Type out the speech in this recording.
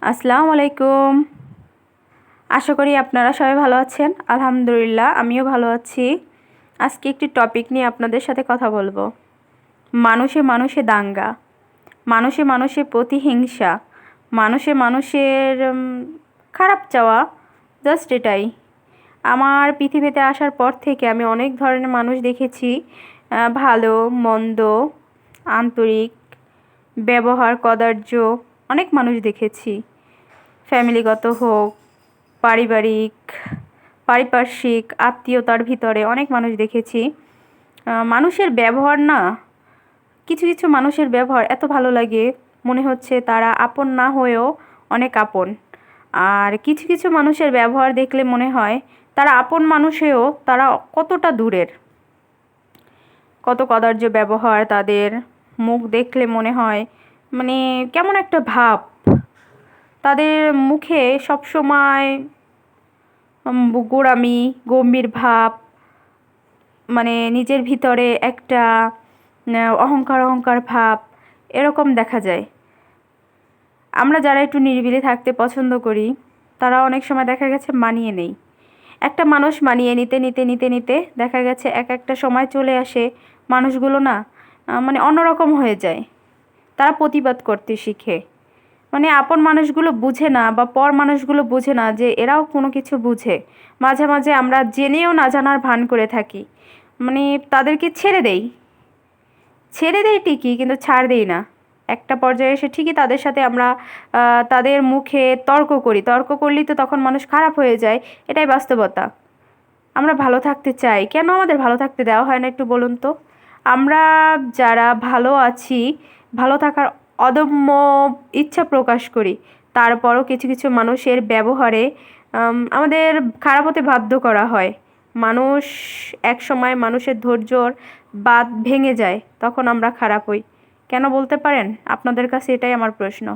আসসালামু আলাইকুম। আশা করি আপনারা সবাই ভালো আছেন। আলহামদুলিল্লাহ আমিও ভালো আছি। আজকে একটি টপিক নিয়ে আপনাদের সাথে কথা বলবো। মানুষে মানুষে দাঙ্গা, মানুষে মানুষে প্রতিহিংসা, মানুষে মানুষের খারাপ চাওয়া, জাস্ট এটাই। আমার পৃথিবীতে আসার পর থেকে আমি অনেক ধরনের মানুষ দেখেছি, ভালো মন্দ, আন্তরিক, ব্যবহার কদার্য, অনেক মানুষ দেখেছি। ফ্যামিলিগত হোক, পারিপার্শ্বিক আত্মীয়তার ভিতরে অনেক মানুষ দেখেছি। মানুষের ব্যবহার না, কিছু কিছু মানুষের ব্যবহার এত ভালো লাগে, মনে হচ্ছে তারা আপন না হয়েও অনেক আপন। আর কিছু কিছু মানুষের ব্যবহার দেখলে মনে হয় তারা আপন মানুষ হয়েও তারা কতটা দূরের। কত কদর্য ব্যবহার তাদের, মুখ দেখলে মনে হয় মানে কেমন একটা ভাব তাদের মুখে সবসময়, গোঁড়ামি, গম্ভীর ভাব, মানে নিজের ভিতরে একটা অহংকার অহংকার ভাব এরকম দেখা যায়। আমরা যারা একটু নিরিবিলি থাকতে পছন্দ করি তারা অনেক সময় দেখা গেছে মানিয়ে নেই। একটা মানুষ মানিয়ে নিতে নিতে নিতে নিতে দেখা গেছে একটা সময় চলে আসে মানুষগুলো না মানে অন্যরকম হয়ে যায়। তারা প্রতিবাদ করতে শিখে, মানে আপন মানুষগুলো বুঝে না বা পর মানুষগুলো বুঝে না যে এরাও কোনো কিছু বুঝে। মাঝে মাঝে আমরা জেনেও না জানার ভান করে থাকি, মানে তাদেরকে ছেড়ে দেই ঠিকই, কিন্তু ছাড় দেই না। একটা পর্যায়ে এসে ঠিকই তাদের সাথে আমরা তাদের মুখে তর্ক করলেই তো তখন মানুষ খারাপ হয়ে যায়। এটাই বাস্তবতা। আমরা ভালো থাকতে চাই, কেন আমাদের ভালো থাকতে দেওয়া হয় না একটু বলুন তো? আমরা যারা ভালো আছি, ভালো থাকার অদম্য ইচ্ছা প্রকাশ করি, তারপরও কিছু কিছু মানুষের ব্যবহারে আমাদের খারাপ হতে বাধ্য করা হয়। মানুষ এক সময় মানুষের ধৈর্যর বাঁধ ভেঙে যায়, তখন আমরা খারাপ হই। কেন বলতে পারেন? আপনাদের কাছে এটাই আমার প্রশ্ন।